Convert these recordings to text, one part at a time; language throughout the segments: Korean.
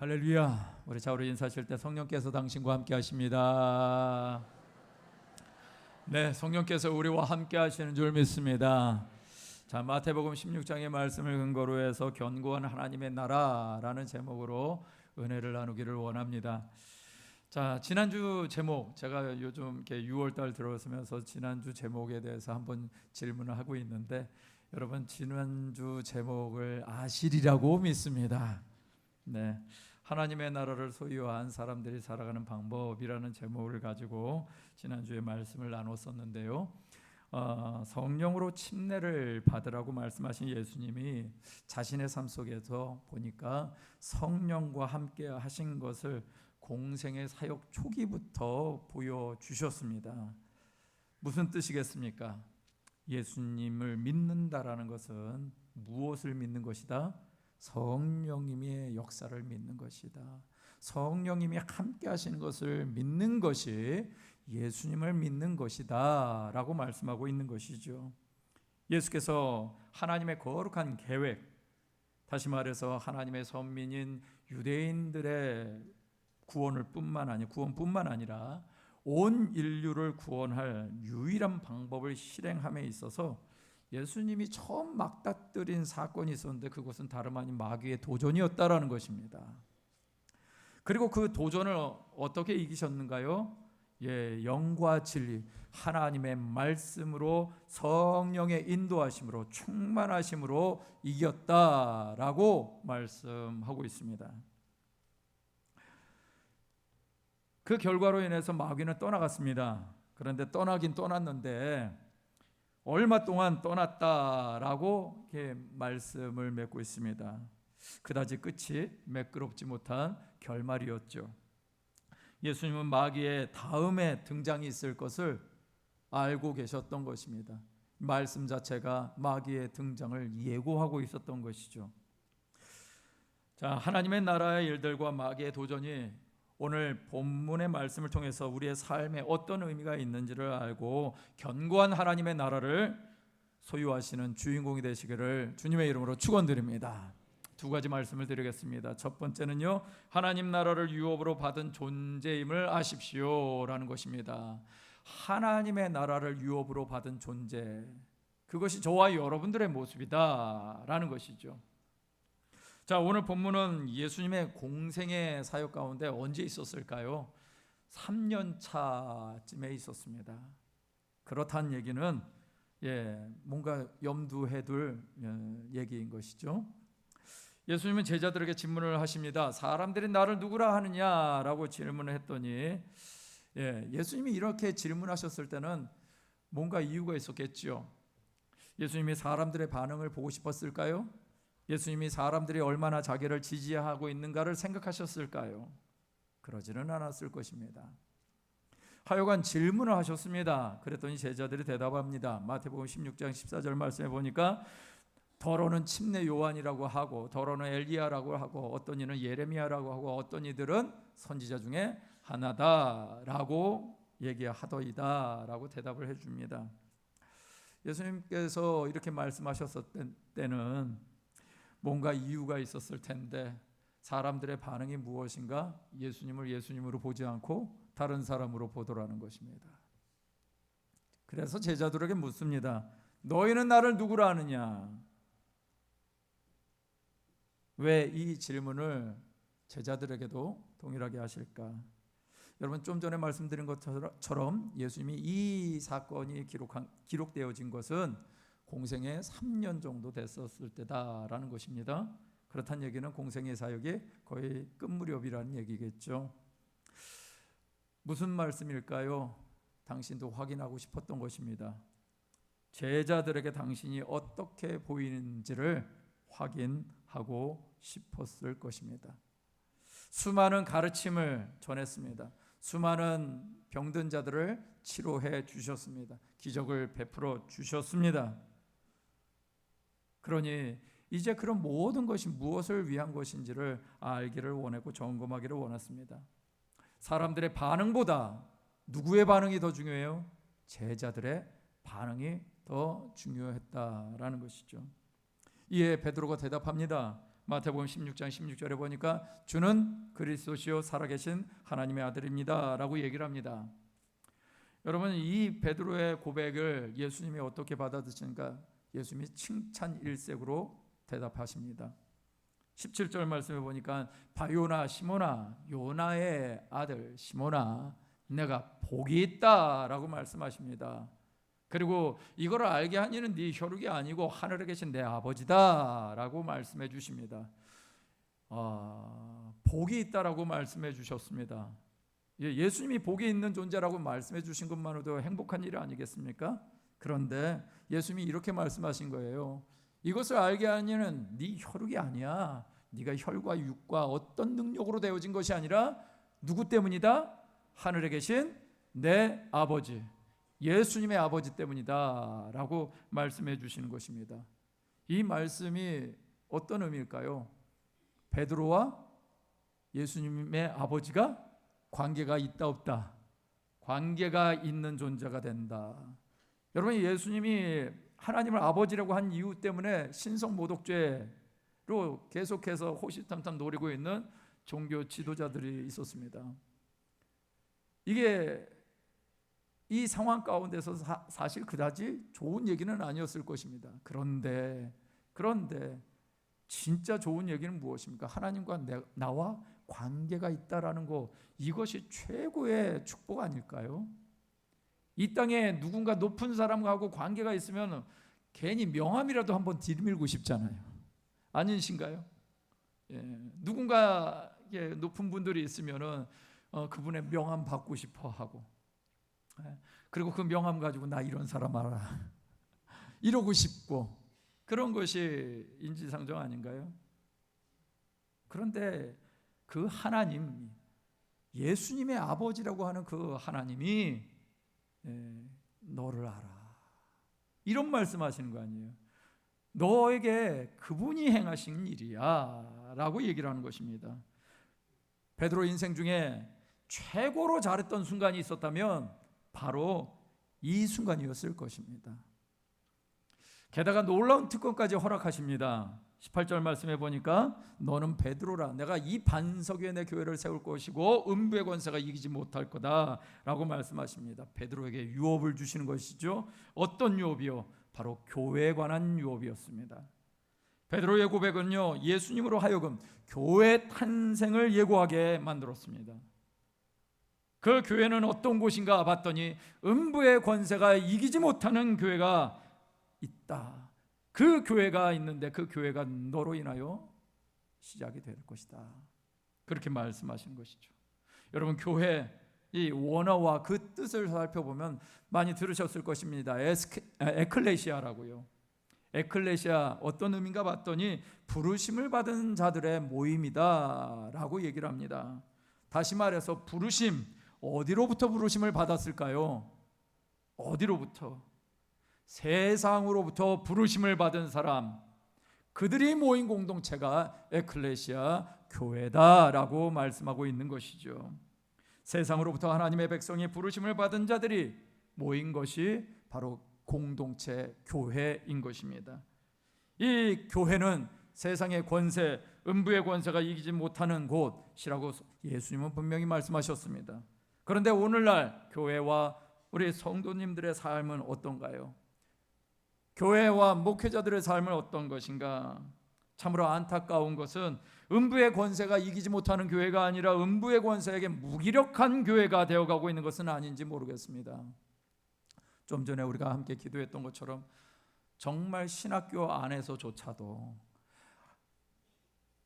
할렐루야. 우리 좌우로 인사하실 때 성령께서 당신과 함께 하십니다. 네, 성령께서 우리와 함께 하시는 줄 믿습니다. 자, 마태복음 16장의 말씀을 근거로 해서 견고한 하나님의 나라라는 제목으로 은혜를 나누기를 원합니다. 자, 지난주 제목, 제가 요즘 이렇게 6월달 들어서면서 지난주 제목에 대해서 한번 질문을 하고 있는데, 여러분 지난주 제목을 아시리라고 믿습니다. 네, 하나님의 나라를 소유한 사람들이 살아가는 방법이라는 제목을 가지고 지난주에 말씀을 나눴었는데요. 성령으로 침례를 받으라고 말씀하신 예수님이 자신의 삶 속에서 보니까 성령과 함께 하신 것을 공생의 사역 초기부터 보여주셨습니다. 무슨 뜻이겠습니까? 예수님을 믿는다라는 것은 무엇을 믿는 것이다? 성령님의 역사를 믿는 것이다. 성령님이 함께 하시는 것을 믿는 것이 예수님을 믿는 것이다 라고 말씀하고 있는 것이죠. 예수께서 하나님의 거룩한 계획, 다시 말해서 하나님의 선민인 유대인들의 구원뿐만 아니라 온 인류를 구원할 유일한 방법을 실행함에 있어서 예수님이 처음 막다뜨린 사건이 있었는데 그것은 다름 아닌 마귀의 도전이었다라는 것입니다. 그리고 그 도전을 어떻게 이기셨는가요? 영과 진리, 하나님의 말씀으로, 성령의 인도하심으로, 충만하심으로 이겼다라고 말씀하고 있습니다. 그 결과로 인해서 마귀는 떠나갔습니다. 그런데 떠나긴 떠났는데 얼마 동안 떠났다라고 이렇게 말씀을 맺고 있습니다. 그다지 끝이 매끄럽지 못한 결말이었죠. 예수님은 마귀의 다음에 등장이 있을 것을 알고 계셨던 것입니다. 말씀 자체가 마귀의 등장을 예고하고 있었던 것이죠. 자, 하나님의 나라의 일들과 마귀의 도전이 오늘 본문의 말씀을 통해서 우리의 삶에 어떤 의미가 있는지를 알고 견고한 하나님의 나라를 소유하시는 주인공이 되시기를 주님의 이름으로 축원드립니다. 두 가지 말씀을 드리겠습니다. 첫 번째는요, 하나님 나라를 유업으로 받은 존재임을 아십시오라는 것입니다. 하나님의 나라를 유업으로 받은 존재, 그것이 저와 여러분들의 모습이다라는 것이죠. 자, 오늘 본문은 예수님의 공생의 사역 가운데 언제 있었을까요? 3년 차쯤에 있었습니다. 그렇다는 얘기는 뭔가 염두해 둘 얘기인 것이죠. 예수님은 제자들에게 질문을 하십니다. 사람들이 나를 누구라 하느냐라고 질문을 했더니 예수님이 이렇게 질문하셨을 때는 뭔가 이유가 있었겠죠. 예수님이 사람들의 반응을 보고 싶었을까요? 예수님이 사람들이 얼마나 자기를 지지하고 있는가를 생각하셨을까요? 그러지는 않았을 것입니다. 하여간 질문을 하셨습니다. 그랬더니 제자들이 대답합니다. 마태복음 16장 14절 말씀에 보니까 더러는 침례 요한이라고 하고, 더러는 엘리야라고 하고, 어떤 이는 예레미야라고 하고, 어떤 이들은 선지자 중에 하나다라고 얘기하더이다라고 대답을 해줍니다. 예수님께서 이렇게 말씀하셨을 때는 뭔가 이유가 있었을 텐데 사람들의 반응이 무엇인가? 예수님을 예수님으로 보지 않고 다른 사람으로 보더라는 것입니다. 그래서 제자들에게 묻습니다. 너희는 나를 누구라 하느냐? 왜 이 질문을 제자들에게도 동일하게 하실까? 여러분, 좀 전에 말씀드린 것처럼 예수님이 이 사건이 기록되어진 것은 공생의 3년 정도 됐었을 때다라는 것입니다. 그렇다는 얘기는 공생의 사역이 거의 끝무렵이라는 얘기겠죠. 무슨 말씀일까요? 당신도 확인하고 싶었던 것입니다. 제자들에게 당신이 어떻게 보이는지를 확인하고 싶었을 것입니다. 수많은 가르침을 전했습니다. 수많은 병든 자들을 치료해 주셨습니다. 기적을 베풀어 주셨습니다. 그러니 이제 그런 모든 것이 무엇을 위한 것인지를 알기를 원했고 점검하기를 원했습니다. 사람들의 반응보다 누구의 반응이 더 중요해요? 제자들의 반응이 더 중요했다라는 것이죠. 이에 베드로가 대답합니다. 마태복음 16장 16절에 보니까 주는 그리스도시요 살아계신 하나님의 아들입니다 라고 얘기를 합니다. 여러분, 이 베드로의 고백을 예수님이 어떻게 받아들이시는가? 예수님이 칭찬 일색으로 대답하십니다. 17절 말씀에 보니까 바요나 시몬아, 요나의 아들 시몬아, 내가 복이 있다라고 말씀하십니다. 그리고 이걸 알게 한 이는 네 혈육이 아니고 하늘에 계신 내 아버지다라고 말씀해 주십니다. 복이 있다라고 말씀해 주셨습니다. 예수님이 복이 있는 존재라고 말씀해 주신 것만으로도 행복한 일 아니겠습니까? 그런데 예수님이 이렇게 말씀하신 거예요. 이것을 알게 한 이는 네 혈육이 아니야. 네가 혈과 육과 어떤 능력으로 되어진 것이 아니라 누구 때문이다? 하늘에 계신 내 아버지, 예수님의 아버지 때문이다 라고 말씀해 주시는 것입니다. 이 말씀이 어떤 의미일까요? 베드로와 예수님의 아버지가 관계가 있다 없다? 관계가 있는 존재가 된다. 여러분, 예수님이 하나님을 아버지라고 한 이유 때문에 신성모독죄로 계속해서 호시탐탐 노리고 있는 종교 지도자들이 있었습니다. 이게 이 상황 가운데서 사실 그다지 좋은 얘기는 아니었을 것입니다. 그런데 진짜 좋은 얘기는 무엇입니까? 하나님과 나와 관계가 있다라는 거, 이것이 최고의 축복 아닐까요? 이 땅에 누군가 높은 사람하고 관계가 있으면 괜히 명함이라도 한번 들밀고 싶잖아요. 아니신가요? 누군가 높은 분들이 있으면은 그분의 명함 받고 싶어 하고, 그리고 그 명함 가지고 나 이런 사람 알아 이러고 싶고, 그런 것이 인지상정 아닌가요? 그런데 그 하나님, 예수님의 아버지라고 하는 그 하나님이 너를 알아, 이런 말씀하시는 거 아니에요. 너에게 그분이 행하신 일이야 라고 얘기를 하는 것입니다. 베드로 인생 중에 최고로 잘했던 순간이 있었다면 바로 이 순간이었을 것입니다. 게다가 놀라운 특권까지 허락하십니다. 18절 말씀해 보니까 너는 베드로라, 내가 이 반석 위에 내 교회를 세울 것이고 음부의 권세가 이기지 못할 거다 라고 말씀하십니다. 베드로에게 유업을 주시는 것이죠. 어떤 유업이요? 바로 교회에 관한 유업이었습니다. 베드로의 고백은요, 예수님으로 하여금 교회 탄생을 예고하게 만들었습니다. 그 교회는 어떤 곳인가 봤더니 음부의 권세가 이기지 못하는 교회가 있다. 그 교회가 있는데 그 교회가 너로 인하여 시작이 될 것이다. 그렇게 말씀하신 것이죠. 여러분, 교회 이 원어와 그 뜻을 살펴보면 많이 들으셨을 것입니다. 에클레시아라고요. 에클레시아 어떤 의미인가 봤더니 부르심을 받은 자들의 모임이다 라고 얘기를 합니다. 다시 말해서 부르심, 어디로부터 부르심을 받았을까요? 어디로부터? 세상으로부터 부르심을 받은 사람, 그들이 모인 공동체가 에클레시아 교회다라고 말씀하고 있는 것이죠. 세상으로부터 하나님의 백성이 부르심을 받은 자들이 모인 것이 바로 공동체 교회인 것입니다. 이 교회는 세상의 권세, 음부의 권세가 이기지 못하는 곳이라고 예수님은 분명히 말씀하셨습니다. 그런데 오늘날 교회와 우리 성도님들의 삶은 어떤가요? 교회와 목회자들의 삶은 어떤 것인가? 참으로 안타까운 것은 음부의 권세가 이기지 못하는 교회가 아니라 음부의 권세에게 무기력한 교회가 되어가고 있는 것은 아닌지 모르겠습니다. 좀 전에 우리가 함께 기도했던 것처럼 정말 신학교 안에서조차도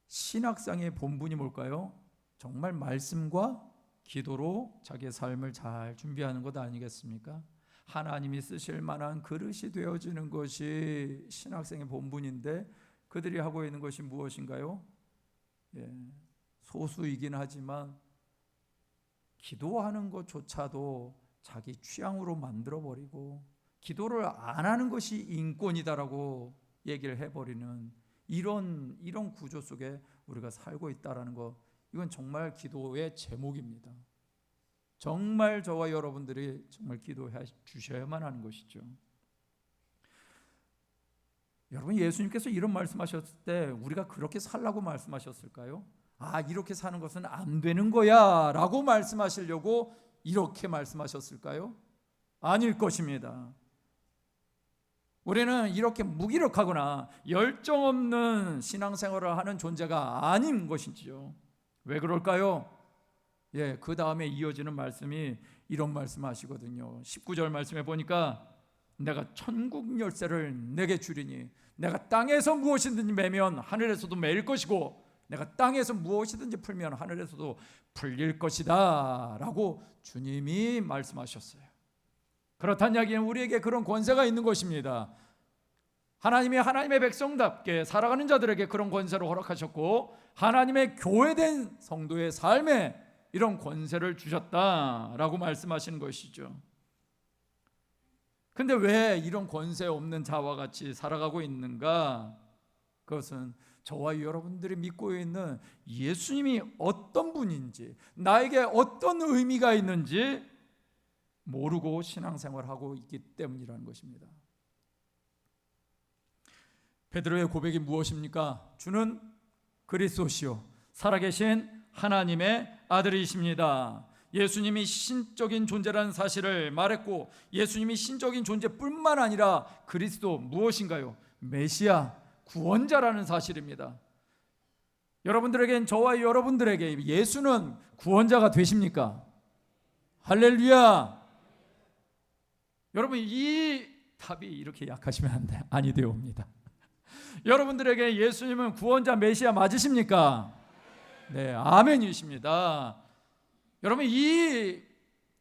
신학상의 본분이 뭘까요? 정말 말씀과 기도로 자기의 삶을 잘 준비하는 것 아니겠습니까? 하나님이 쓰실 만한 그릇이 되어지는 것이 신학생의 본분인데 그들이 하고 있는 것이 무엇인가요? 소수이긴 하지만 기도하는 것조차도 자기 취향으로 만들어버리고 기도를 안 하는 것이 인권이다라고 얘기를 해버리는 이런 구조 속에 우리가 살고 있다는 것, 이건 정말 기도의 제목입니다. 정말 저와 여러분들이 정말 기도해 주셔야만 하는 것이죠. 여러분, 예수님께서 이런 말씀하셨을 때 우리가 그렇게 살라고 말씀하셨을까요? 이렇게 사는 것은 안 되는 거야 라고 말씀하시려고 이렇게 말씀하셨을까요? 아닐 것입니다. 우리는 이렇게 무기력하거나 열정 없는 신앙생활을 하는 존재가 아닌 것이지요. 왜 그럴까요? 그 다음에 이어지는 말씀이 이런 말씀하시거든요. 19절 말씀에 보니까 내가 천국 열쇠를 내게 주리니 내가 땅에서 무엇이든지 매면 하늘에서도 매일 것이고 내가 땅에서 무엇이든지 풀면 하늘에서도 풀릴 것이다 라고 주님이 말씀하셨어요. 그렇다는 이야기는 우리에게 그런 권세가 있는 것입니다. 하나님이 하나님의 백성답게 살아가는 자들에게 그런 권세를 허락하셨고 하나님의 교회된 성도의 삶에 이런 권세를 주셨다라고 말씀하시는 것이죠. 근데 왜 이런 권세 없는 자와 같이 살아가고 있는가? 그것은 저와 여러분들이 믿고 있는 예수님이 어떤 분인지, 나에게 어떤 의미가 있는지 모르고 신앙생활하고 있기 때문이라는 것입니다. 베드로의 고백이 무엇입니까? 주는 그리스도시요 살아계신 하나님의 아들이십니다. 예수님이 신적인 존재라는 사실을 말했고 예수님이 신적인 존재뿐만 아니라 그리스도 무엇인가요? 메시아, 구원자라는 사실입니다. 여러분들에겐, 저와 여러분들에게 예수는 구원자가 되십니까? 할렐루야. 여러분, 이 답이 이렇게 약하시면 안 돼. 아니 되옵니다. 여러분들에게 예수님은 구원자 메시아 맞으십니까? 네, 아멘이십니다. 여러분, 이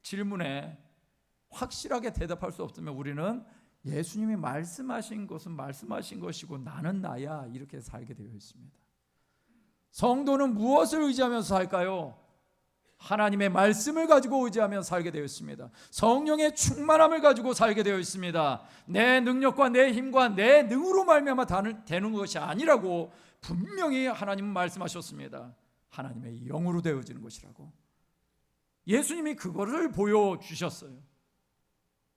질문에 확실하게 대답할 수 없으면 우리는 예수님이 말씀하신 것은 말씀하신 것이고 나는 나야 이렇게 살게 되어 있습니다. 성도는 무엇을 의지하면서 살까요? 하나님의 말씀을 가지고 의지하며 살게 되어 있습니다. 성령의 충만함을 가지고 살게 되어 있습니다. 내 능력과 내 힘과 내 능으로 말미암아 되는 것이 아니라고 분명히 하나님은 말씀하셨습니다. 하나님의 영으로 되어지는 것이라고 예수님이 그거를 보여주셨어요.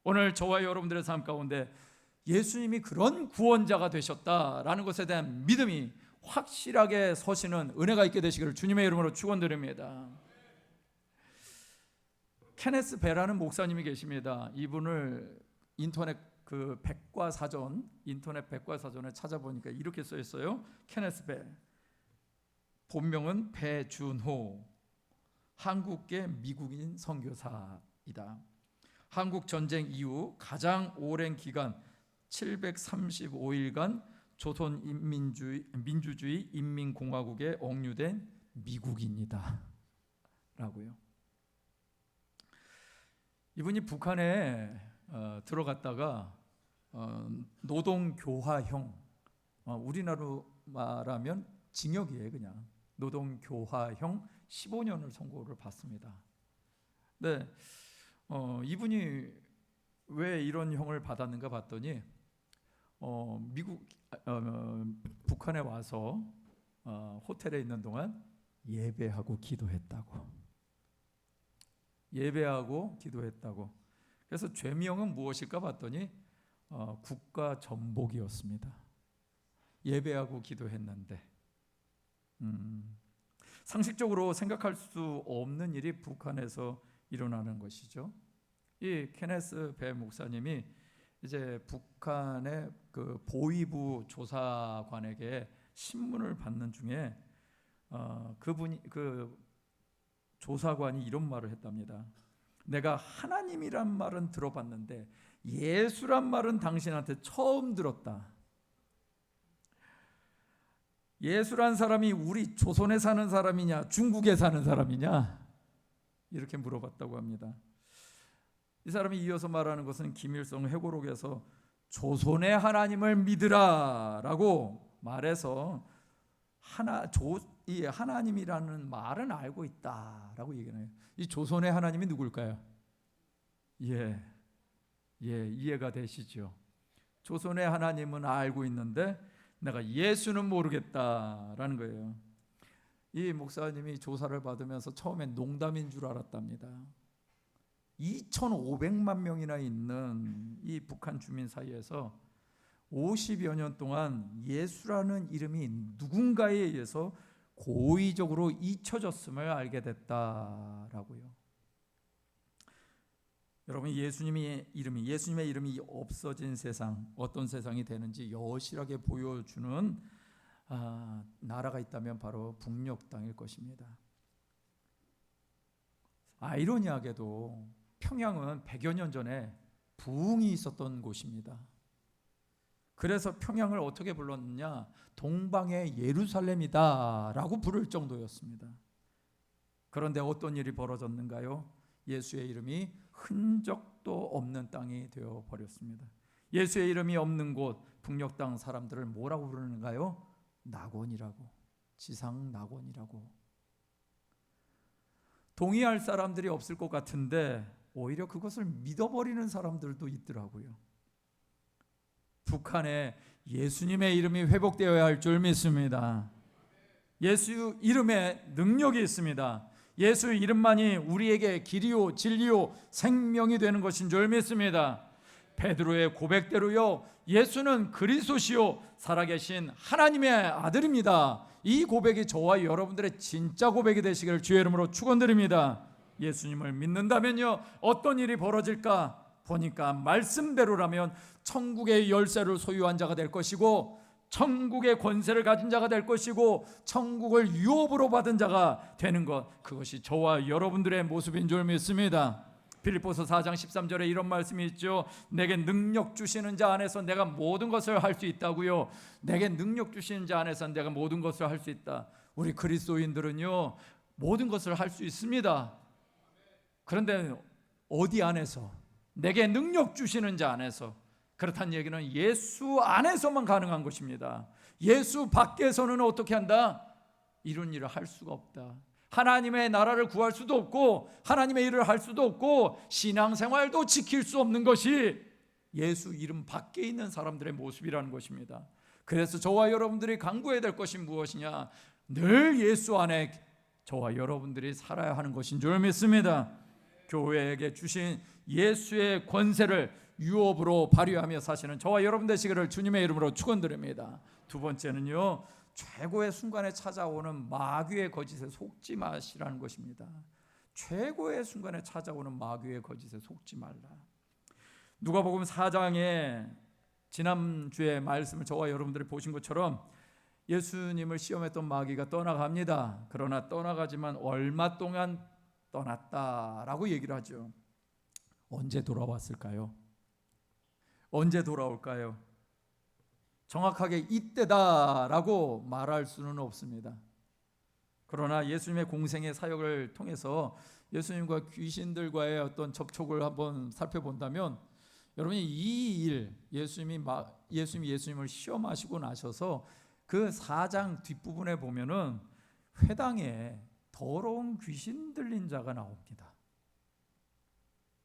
오늘 저와 여러분들의 삶 가운데 예수님이 그런 구원자가 되셨다라는 것에 대한 믿음이 확실하게 서시는 은혜가 있게 되시기를 주님의 이름으로 축원드립니다. 케네스 베라는 목사님이 계십니다. 이분을 인터넷 백과사전에 찾아보니까 이렇게 써 있어요. 케네스 베, 본명은 배준호, 한국계 미국인 선교사이다. 한국 전쟁 이후 가장 오랜 기간 735일간 조선 민주주의 인민공화국에 억류된 미국인이다 라고요. 이분이 북한에 들어갔다가 노동교화형, 우리나라로 말하면 징역이에요. 그냥 노동교화형 15년을 선고를 받습니다. 네, 이분이 왜 이런 형을 받았는가 봤더니 북한에 와서 호텔에 있는 동안 예배하고 기도했다고. 그래서 죄명은 무엇일까 봤더니 국가 전복이었습니다. 예배하고 기도했는데 상식적으로 생각할 수 없는 일이 북한에서 일어나는 것이죠. 이 케네스 배 목사님이 이제 북한의 그 보위부 조사관에게 신문을 받는 중에 그 조사관이 이런 말을 했답니다. 내가 하나님이란 말은 들어봤는데 예수란 말은 당신한테 처음 들었다. 예수란 사람이 우리 조선에 사는 사람이냐 중국에 사는 사람이냐 이렇게 물어봤다고 합니다. 이 사람이 이어서 말하는 것은 김일성 회고록에서 조선의 하나님을 믿으라 라고 말해서 이 하나님이라는 말은 알고 있다라고 얘기해요. 이 조선의 하나님이 누굴까요? 이해가 되시죠? 조선의 하나님은 알고 있는데 내가 예수는 모르겠다라는 거예요. 이 목사님이 조사를 받으면서 처음엔 농담인 줄 알았답니다. 2,500만 명이나 있는 이 북한 주민 사이에서 50여 년 동안 예수라는 이름이 누군가에 의해서 고의적으로 잊혀졌음을 알게 됐다라고요. 여러분, 예수님의 이름이 없어진 세상, 어떤 세상이 되는지 여실하게 보여주는 나라가 있다면 바로 북녘 땅일 것입니다. 아이러니하게도 평양은 100여 년 전에 부흥이 있었던 곳입니다. 그래서 평양을 어떻게 불렀느냐? 동방의 예루살렘이다 라고 부를 정도였습니다. 그런데 어떤 일이 벌어졌는가요? 예수의 이름이 흔적도 없는 땅이 되어버렸습니다. 예수의 이름이 없는 곳 북녘 땅 사람들을 뭐라고 부르는가요? 낙원이라고, 지상 낙원이라고. 동의할 사람들이 없을 것 같은데 오히려 그것을 믿어버리는 사람들도 있더라고요. 북한에 예수님의 이름이 회복되어야 할 줄 믿습니다. 예수 이름에 능력이 있습니다. 예수 이름만이 우리에게 길이요 진리요 생명이 되는 것인 줄 믿습니다. 베드로의 고백대로요, 예수는 그리스도시요 살아계신 하나님의 아들입니다. 이 고백이 저와 여러분들의 진짜 고백이 되시기를 주의 이름으로 축원드립니다. 예수님을 믿는다면요, 어떤 일이 벌어질까? 보니까 말씀대로라면 천국의 열쇠를 소유한 자가 될 것이고, 천국의 권세를 가진 자가 될 것이고, 천국을 유업으로 받은 자가 되는 것, 그것이 저와 여러분들의 모습인 줄 믿습니다. 빌립보서 4장 13절에 이런 말씀이 있죠. 내게 능력 주시는 자 안에서 내가 모든 것을 할 수 있다고요. 내게 능력 주시는 자 안에서 내가 모든 것을 할 수 있다. 우리 그리스도인들은요, 모든 것을 할 수 있습니다. 그런데 어디 안에서? 내게 능력 주시는 자 안에서. 그렇다는 얘기는 예수 안에서만 가능한 것입니다. 예수 밖에서는 어떻게 한다? 이런 일을 할 수가 없다. 하나님의 나라를 구할 수도 없고 하나님의 일을 할 수도 없고 신앙생활도 지킬 수 없는 것이 예수 이름 밖에 있는 사람들의 모습이라는 것입니다. 그래서 저와 여러분들이 강구해야 될 것이 무엇이냐? 늘 예수 안에 저와 여러분들이 살아야 하는 것인 줄 믿습니다. 교회에게 주신 예수의 권세를 유업으로 발휘하며 사시는 저와 여러분 되시기를 주님의 이름으로 축원드립니다. 두 번째는요, 최고의 순간에 찾아오는 마귀의 거짓에 속지 마시라는 것입니다. 최고의 순간에 찾아오는 마귀의 거짓에 속지 말라. 누가복음 4장에 지난주에 말씀을 저와 여러분들이 보신 것처럼 예수님을 시험했던 마귀가 떠나갑니다. 그러나 떠나가지만 얼마 동안 떠났다라고 얘기를 하죠. 언제 돌아왔을까요? 언제 돌아올까요? 정확하게 이때다라고 말할 수는 없습니다. 그러나 예수님의 공생의 사역을 통해서 예수님과 귀신들과의 어떤 접촉을 한번 살펴본다면, 여러분이 이 일, 예수님을 시험하시고 나셔서 그 4장 뒷부분에 보면은 회당에 더러운 귀신 들린 자가 나옵니다.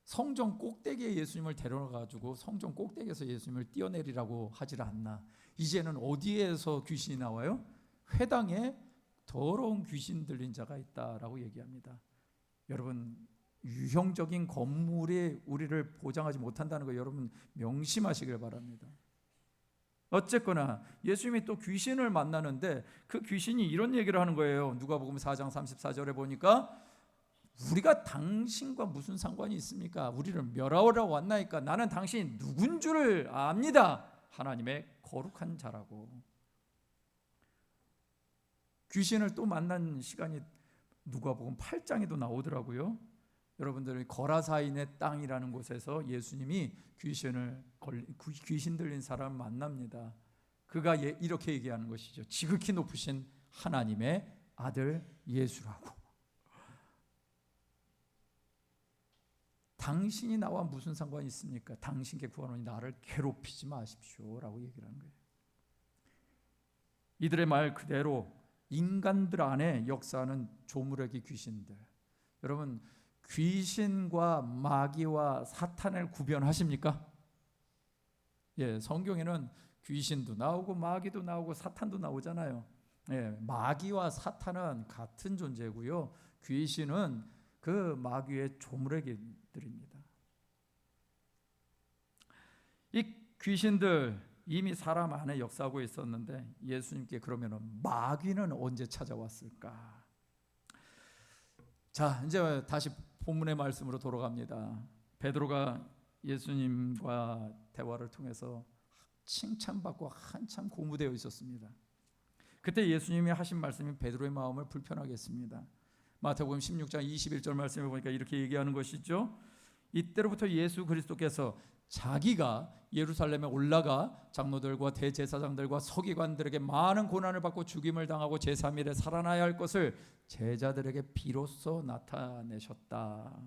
성전 꼭대기에 예수님을 데려가지고 성전 꼭대기에서 예수님을 띄어내리라고 하질 않나. 이제는 어디에서 귀신이 나와요? 회당에 더러운 귀신 들린 자가 있다라고 얘기합니다. 여러분, 유형적인 건물이 우리를 보장하지 못한다는 거 여러분 명심하시길 바랍니다. 어쨌거나 예수님이 또 귀신을 만나는데 그 귀신이 이런 얘기를 하는 거예요. 누가복음 4장 34절에 보니까 우리가 당신과 무슨 상관이 있습니까? 우리를 멸하러 왔나이까? 나는 당신이 누군 줄을 압니다. 하나님의 거룩한 자라고. 귀신을 또 만난 시간이 누가복음 8장에도 나오더라고요. 여러분들이 거라사인의 땅이라는 곳에서 예수님이 귀신 들린 사람을 만납니다. 그가 이렇게 얘기하는 것이죠. 지극히 높으신 하나님의 아들 예수라고. 당신이 나와 무슨 상관이 있습니까? 당신께 구하노니 나를 괴롭히지 마십시오 라고 얘기를 하는 거예요. 이들의 말 그대로 인간들 안에 역사하는 조무래기 귀신들. 여러분, 귀신과 마귀와 사탄을 구별하십니까? 예, 성경에는 귀신도 나오고 마귀도 나오고 사탄도 나오잖아요. 예, 마귀와 사탄은 같은 존재고요. 귀신은 그 마귀의 조무래기들입니다. 이 귀신들 이미 사람 안에 역사하고 있었는데 예수님께 그러면 마귀는 언제 찾아왔을까? 자, 이제 다시 본문의 말씀으로 돌아갑니다. 베드로가 예수님과 대화를 통해서 칭찬받고 한참 고무되어 있었습니다. 그때 예수님이 하신 말씀이 베드로의 마음을 불편하게 했습니다. 마태복음 16장 21절 말씀에 보니까 이렇게 얘기하는 것이죠. 이때로부터 예수 그리스도께서 자기가 예루살렘에 올라가 장로들과 대제사장들과 서기관들에게 많은 고난을 받고 죽임을 당하고 제3일에 살아나야 할 것을 제자들에게 비로소 나타내셨다.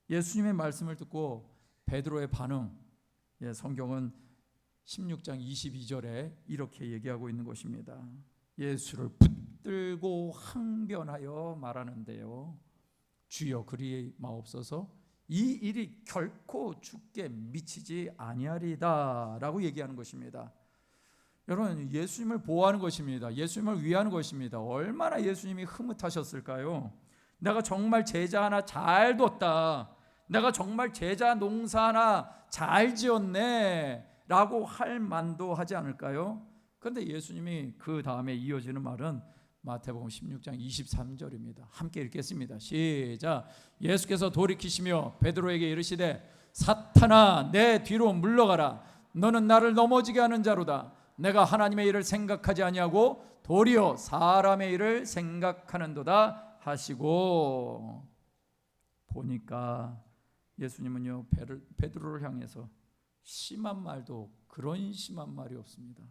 예수님의 말씀을 듣고 베드로의 반응, 성경은 16장 22절에 이렇게 얘기하고 있는 것입니다. 예수를 붙들고 항변하여 말하는데요, 주여 그리 마옵소서, 이 일이 결코 주께 미치지 아니하리다 라고 얘기하는 것입니다. 여러분, 예수님을 보호하는 것입니다. 예수님을 위하는 것입니다. 얼마나 예수님이 흐뭇하셨을까요? 내가 정말 제자 하나 잘 뒀다, 내가 정말 제자 농사 하나 잘 지었네 라고 할 만도 하지 않을까요? 그런데 예수님이 그 다음에 이어지는 말은 마태복음 16장 23절입니다. 함께 읽겠습니다. 시작. 예수께서 돌이키시며 베드로에게 이르시되 사탄아 내 뒤로 물러가라. 너는 나를 넘어지게 하는 자로다. 내가 하나님의 일을 생각하지 아니하고 도리어 사람의 일을 생각하는도다 하시고. 보니까 예수님은요 베드로를 향해서 심한 말도 그런 심한 말이 없습니다.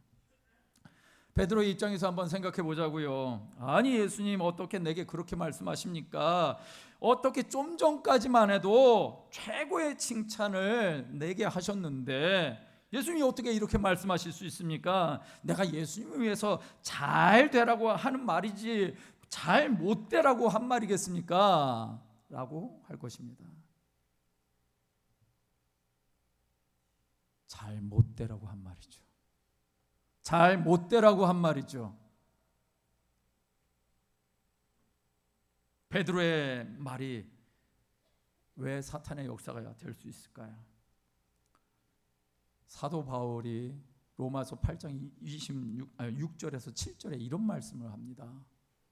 베드로의 입장에서 한번 생각해 보자고요. 아니 예수님 어떻게 내게 그렇게 말씀하십니까? 어떻게 좀 전까지만 해도 최고의 칭찬을 내게 하셨는데 예수님이 어떻게 이렇게 말씀하실 수 있습니까? 내가 예수님을 위해서 잘 되라고 하는 말이지 잘 못 되라고 한 말이겠습니까? 라고 할 것입니다. 잘 못 되라고 한 말이죠. 잘 못 되라고 한 말이죠. 베드로의 말이 왜 사탄의 역사가 될 수 있을까요? 사도 바울이 로마서 8장 6절에서 7절에 이런 말씀을 합니다.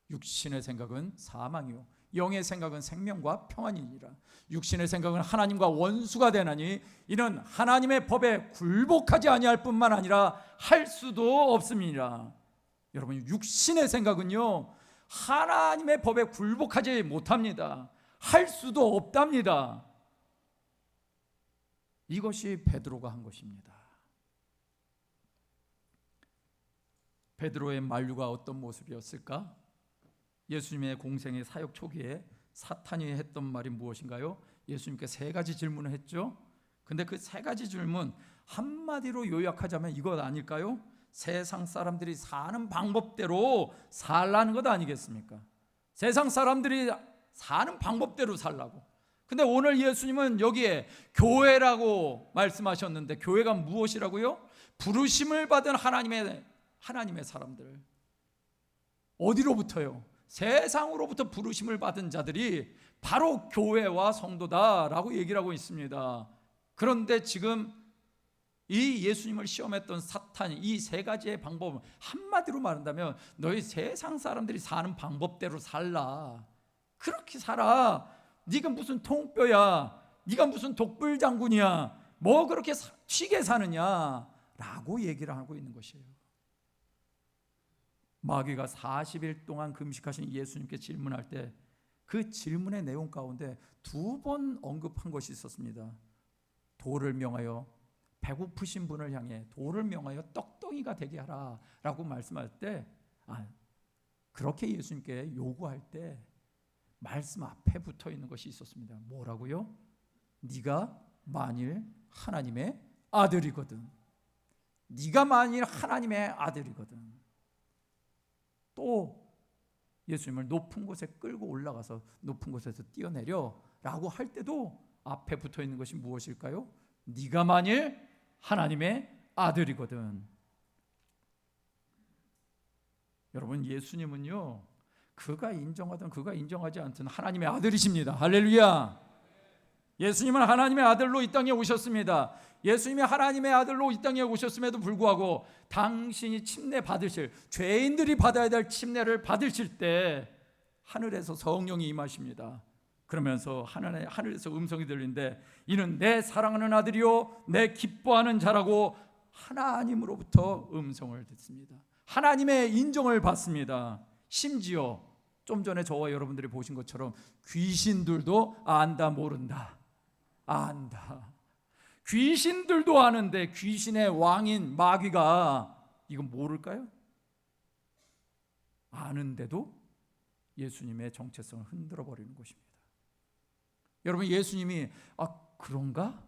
육신의 생각은 사망이요 영의 생각은 생명과 평안이니라. 육신의 생각은 하나님과 원수가 되나니 이는 하나님의 법에 굴복하지 아니할 뿐만 아니라 할 수도 없음이니라. 여러분, 육신의 생각은요 하나님의 법에 굴복하지 못합니다. 할 수도 없답니다. 이것이 베드로가 한 것입니다. 베드로의 만류가 어떤 모습이었을까? 예수님의 공생의 사역 초기에 사탄이 했던 말이 무엇인가요? 예수님께 세 가지 질문을 했죠. 근데 그 세 가지 질문 한마디로 요약하자면 이것 아닐까요? 세상 사람들이 사는 방법대로 살라는 것 아니겠습니까? 세상 사람들이 사는 방법대로 살라고. 근데 오늘 예수님은 여기에 교회라고 말씀하셨는데 교회가 무엇이라고요? 부르심을 받은 하나님의 사람들. 어디로부터요? 세상으로부터 부르심을 받은 자들이 바로 교회와 성도다라고 얘기를 하고 있습니다. 그런데 지금 이 예수님을 시험했던 사탄이 이 세 가지의 방법을 한마디로 말한다면 너희 세상 사람들이 사는 방법대로 살라. 그렇게 살아. 네가 무슨 통뼈야, 네가 무슨 독불장군이야, 뭐 그렇게 튀게 사느냐라고 얘기를 하고 있는 것이에요. 마귀가 40일 동안 금식하신 예수님께 질문할 때 그 질문의 내용 가운데 2번 언급한 것이 있었습니다. 돌을 명하여 배고프신 분을 향해 돌을 명하여 떡덩이가 되게 하라 라고 말씀할 때 그렇게 예수님께 요구할 때 말씀 앞에 붙어 있는 것이 있었습니다. 뭐라고요? 네가 만일 하나님의 아들이거든. 네가 만일 하나님의 아들이거든. 또 예수님을 높은 곳에 끌고 올라가서 높은 곳에서 뛰어내려 라고 할 때도 앞에 붙어 있는 것이 무엇일까요? 네가 만일 하나님의 아들이거든. 여러분, 예수님은요 그가 인정하든 그가 인정하지 않든 하나님의 아들이십니다. 할렐루야. 예수님은 하나님의 아들로 이 땅에 오셨습니다. 예수님이 하나님의 아들로 이 땅에 오셨음에도 불구하고 당신이 침례 받으실, 죄인들이 받아야 될 침례를 받으실 때 하늘에서 성령이 임하십니다. 그러면서 하늘에서 음성이 들리는데 이는 내 사랑하는 아들이요 내 기뻐하는 자라고 하나님으로부터 음성을 듣습니다. 하나님의 인정을 받습니다. 심지어 좀 전에 저와 여러분들이 보신 것처럼 귀신들도 안다 모른다 안다. 귀신들도 아는데 귀신의 왕인 마귀가 이건 모를까요? 아는데도 예수님의 정체성을 흔들어 버리는 것입니다. 여러분, 예수님이 그런가?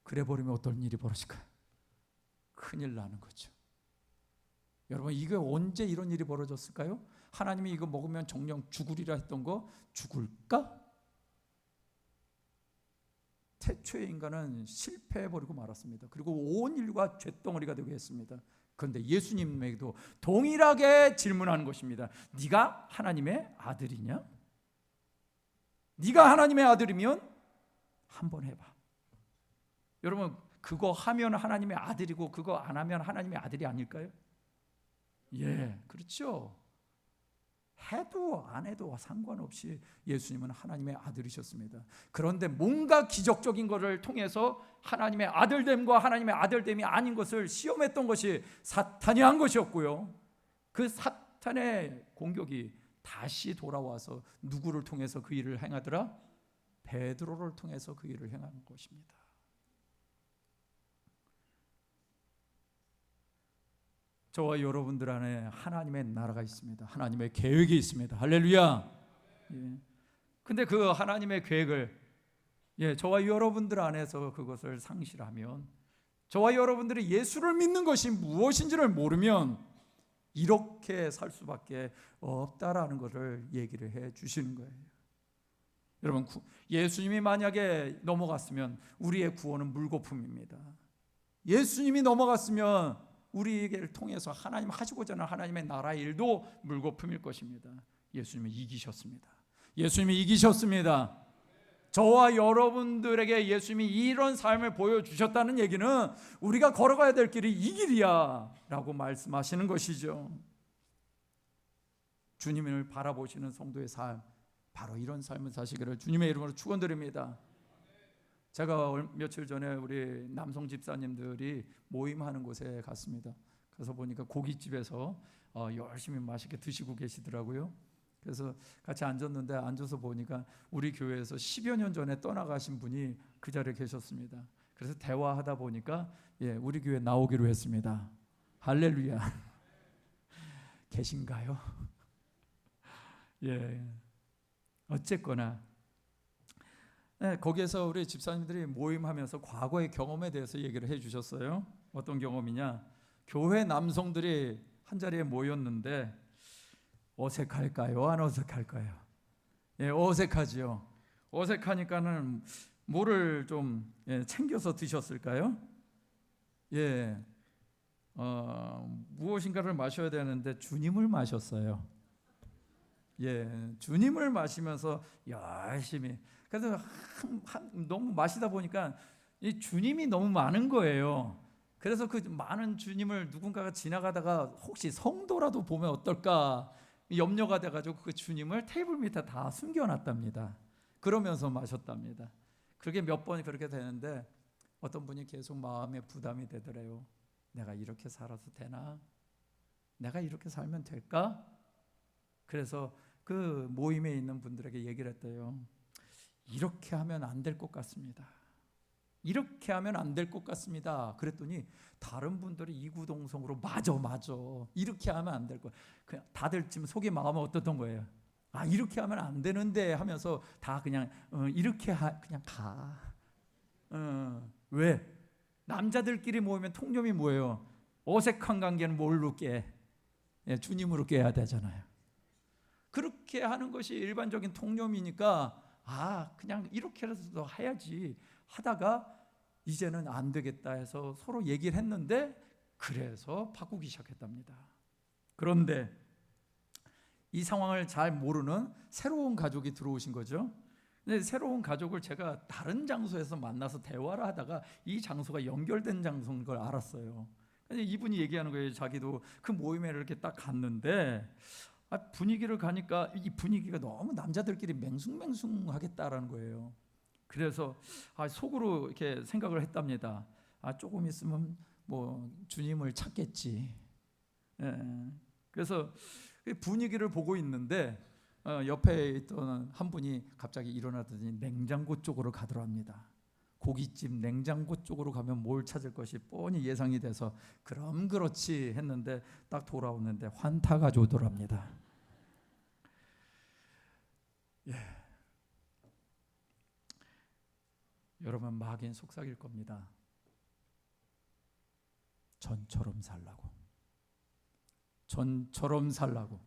그래 버리면 어떤 일이 벌어질까요? 큰일 나는 거죠. 여러분, 이게 언제 이런 일이 벌어졌을까요? 하나님이 이거 먹으면 정령 죽으리라 했던 거 죽을까? 태초의 인간은 실패해버리고 말았습니다. 그리고 온 인류가 쇳덩어리가 되게 했습니다. 그런데 예수님에게도 동일하게 질문하는 것입니다. 네가 하나님의 아들이냐? 네가 하나님의 아들이면 한번 해봐. 여러분, 그거 하면 하나님의 아들이고 그거 안 하면 하나님의 아들이 아닐까요? 예, 그렇죠. 해도 안 해도 상관없이 예수님은 하나님의 아들이셨습니다. 그런데 뭔가 기적적인 것을 통해서 하나님의 아들됨과 하나님의 아들됨이 아닌 것을 시험했던 것이 사탄이 한 것이었고요. 그 사탄의 공격이 다시 돌아와서 누구를 통해서 그 일을 행하더라? 베드로를 통해서 그 일을 행하는 것입니다. 저와 여러분들 안에 하나님의 나라가 있습니다. 하나님의 계획이 있습니다. 할렐루야. 예. 근데 그 하나님의 계획을 저와 여러분들 안에서 그것을 상실하면, 저와 여러분들이 예수를 믿는 것이 무엇인지를 모르면 이렇게 살 수밖에 없다라는 것을 얘기를 해 주시는 거예요. 여러분, 예수님이 만약에 넘어갔으면 우리의 구원은 물거품입니다. 예수님이 넘어갔으면 우리에게를 통해서 하나님 하시고자 하는 하나님의 나라의 일도 물거품일 것입니다. 예수님이 이기셨습니다. 예수님이 이기셨습니다. 저와 여러분들에게 예수님이 이런 삶을 보여주셨다는 얘기는 우리가 걸어가야 될 길이 이 길이야 라고 말씀하시는 것이죠. 주님을 바라보시는 성도의 삶, 바로 이런 삶을 사시기를 주님의 이름으로 축원드립니다. 제가 며칠 전에 우리 남성 집사님들이 모임하는 곳에 갔습니다. 가서 보니까 고깃집에서 열심히 맛있게 드시고 계시더라고요. 그래서 같이 앉았는데 앉아서 보니까 우리 교회에서 10여 년 전에 떠나가신 분이 그 자리에 계셨습니다. 그래서 대화하다 보니까 우리 교회 나오기로 했습니다. 할렐루야. 계신가요? 어쨌거나 거기에서 우리 집사님들이 모임하면서 과거의 경험에 대해서 얘기를 해주셨어요. 어떤 경험이냐? 교회 남성들이 한 자리에 모였는데 어색할까요? 안 어색할까요? 어색하지요. 어색하니까는 뭐를 좀 챙겨서 드셨을까요? 무엇인가를 마셔야 되는데 주님을 마셨어요. 주님을 마시면서 열심히. 그래서 너무 마시다 보니까 이 주님이 너무 많은 거예요. 그래서 그 많은 주님을 누군가가 지나가다가 혹시 성도라도 보면 어떨까 염려가 돼가지고 그 주님을 테이블 밑에 다 숨겨놨답니다. 그러면서 마셨답니다. 그게 몇 번 그렇게 되는데 어떤 분이 계속 마음에 부담이 되더래요. 내가 이렇게 살아도 되나? 내가 이렇게 살면 될까? 그래서 그 모임에 있는 분들에게 얘기를 했대요. 이렇게 하면 안 될 것 같습니다. 이렇게 하면 안 될 것 같습니다. 그랬더니 다른 분들이 이구동성으로 맞아 이렇게 하면 안 될 거. 그냥 다들 지금 속에 마음은 어떻던 거예요? 이렇게 하면 안 되는데 하면서 다 그냥 이렇게 그냥 가. 왜? 남자들끼리 모이면 통념이 뭐예요? 어색한 관계는 뭘로 깨? 주님으로 깨야 되잖아요. 그렇게 하는 것이 일반적인 통념이니까 그냥 이렇게라도 해야지 하다가 이제는 안 되겠다 해서 서로 얘기를 했는데 그래서 바꾸기 시작했답니다. 그런데 이 상황을 잘 모르는 새로운 가족이 들어오신 거죠. 근데 새로운 가족을 제가 다른 장소에서 만나서 대화를 하다가 이 장소가 연결된 장소인 걸 알았어요. 이분이 얘기하는 거예요. 자기도 그 모임에 이렇게 딱 갔는데 분위기를 가니까 이 분위기가 너무 남자들끼리 맹숭맹숭하겠다라는 거예요. 그래서 속으로 이렇게 생각을 했답니다. 조금 있으면 뭐 주님을 찾겠지. 그래서 분위기를 보고 있는데 옆에 있던 한 분이 갑자기 일어나더니 냉장고 쪽으로 가더랍니다. 고깃집 냉장고 쪽으로 가면 뭘 찾을 것이 뻔히 예상이 돼서 그럼 그렇지 했는데 딱 돌아오는데 환타가 오더랍니다. 여러분, 마귀는 속삭일 겁니다. 전처럼 살라고. 전처럼 살라고.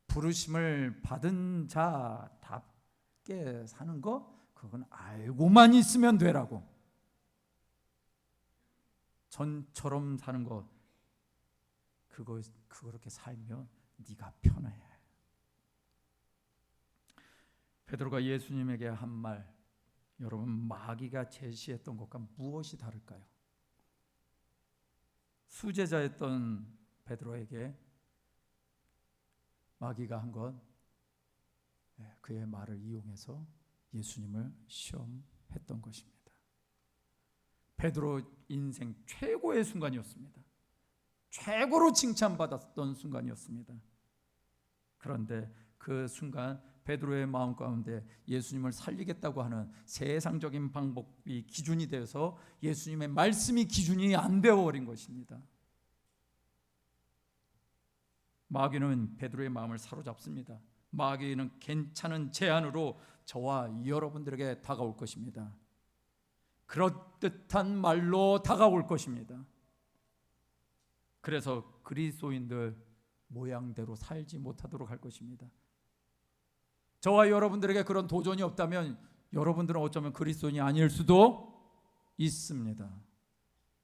부르심을 받은 자답게 사는 거, 그건 알고만 있으면 되라고. 전처럼 사는 거, 그렇게 살면 네가 편해. 베드로가 예수님에게 한 말, 여러분, 마귀가 제시했던 것과 무엇이 다를까요? 수제자였던 베드로에게 마귀가 한 건 그의 말을 이용해서 예수님을 시험했던 것입니다. 베드로 인생 최고의 순간이었습니다. 최고로 칭찬받았던 순간이었습니다. 그런데 그 순간 베드로의 마음 가운데 예수님을 살리겠다고 하는 세상적인 방법이 기준이 되어서 예수님의 말씀이 기준이 안 되어버린 것입니다. 마귀는 베드로의 마음을 사로잡습니다. 마귀는 괜찮은 제안으로 저와 여러분들에게 다가올 것입니다. 그럴듯한 말로 다가올 것입니다. 그래서 그리스도인들 모양대로 살지 못하도록 할 것입니다. 저와 여러분들에게 그런 도전이 없다면 여러분들은 어쩌면 그리스도인이 아닐 수도 있습니다.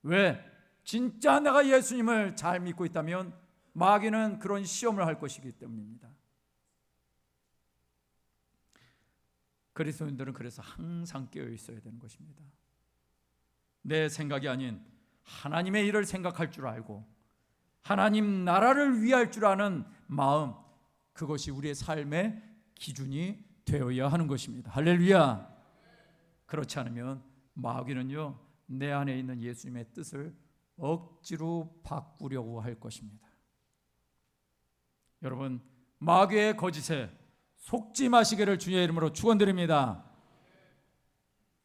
왜? 진짜 내가 예수님을 잘 믿고 있다면 마귀는 그런 시험을 할 것이기 때문입니다. 그리스도인들은 그래서 항상 깨어 있어야 되는 것입니다. 내 생각이 아닌 하나님의 일을 생각할 줄 알고 하나님 나라를 위할 줄 아는 마음, 그것이 우리의 삶의 기준이 되어야 하는 것입니다. 할렐루야. 그렇지 않으면 마귀는요, 내 안에 있는 예수님의 뜻을 억지로 바꾸려고 할 것입니다. 여러분, 마귀의 거짓에 속지 마시기를 주의 이름으로 축원드립니다.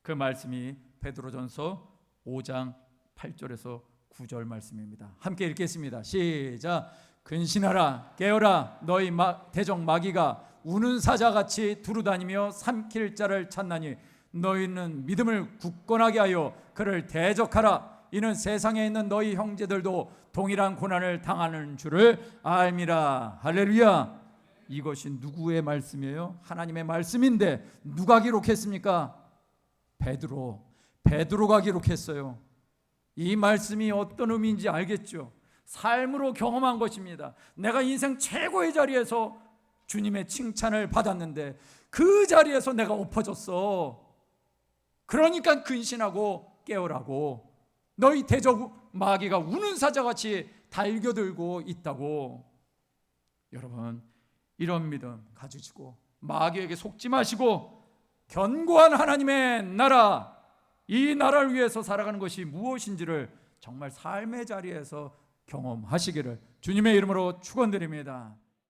그 말씀이 베드로전서 5장 8절에서 9절 말씀입니다. 함께 읽겠습니다. 시작. 근신하라, 깨어라. 너희 대적 마귀가 우는 사자같이 두루다니며 삼킬 자를 찾나니 너희는 믿음을 굳건하게 하여 그를 대적하라. 이는 세상에 있는 너희 형제들도 동일한 고난을 당하는 줄을 알미라. 할렐루야. 이것이 누구의 말씀이에요? 하나님의 말씀인데 누가 기록했습니까? 베드로가 기록했어요. 이 말씀이 어떤 의미인지 알겠죠? 삶으로 경험한 것입니다. 내가 인생 최고의 자리에서 주님의 칭찬을 받았는데 그 자리에서 내가 엎어졌어. 그러니까 근신하고 깨어라고. 너희 대적 마귀가 우는 사자같이 달겨들고 있다고. 여러분, 이런 믿음 가지시고 마귀에게 속지 마시고 견고한 하나님의 나라, 이 나라를 위해서 살아가는 것이 무엇인지를 정말 삶의 자리에서 경험하시기를 주님의 이름으로 축원드립니다.